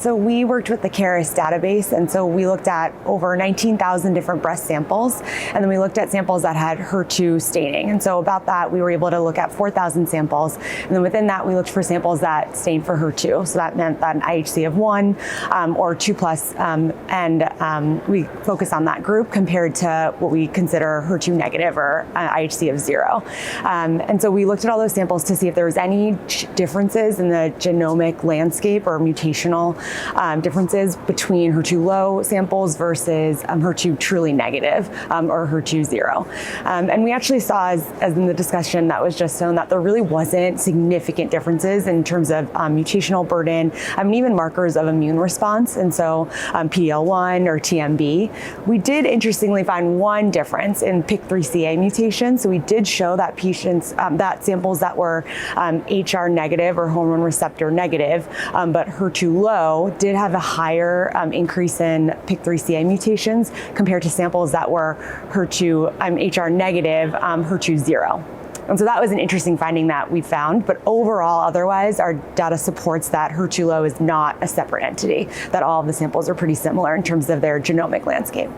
So we worked with the Caris database, and so we looked at over 19,000 different breast samples, and then we looked at samples that had HER2 staining. And so about that, we were able to look at 4,000 samples, and then within that, we looked for samples that stained for HER2. So that meant that an IHC of 1 or 2+, and we focused on that group compared to what we consider HER2 negative or IHC of 0. And so we looked at all those samples to see if there was any differences in the genomic landscape or mutational differences between HER2-low samples versus HER2 truly negative or HER2-0. And we actually saw, as in the discussion that was just shown, that there really wasn't significant differences in terms of mutational burden and even markers of immune response, and so PD-L1 or TMB. We did interestingly find one difference in PIK3CA mutation, so we did show that patients, that samples that were HR negative or hormone receptor negative, but HER2-low did have a higher increase in PIK3CA mutations compared to samples that were HR negative, HER2-0. And so that was an interesting finding that we found, but overall, otherwise, our data supports that HER2-low is not a separate entity, that all of the samples are pretty similar in terms of their genomic landscape.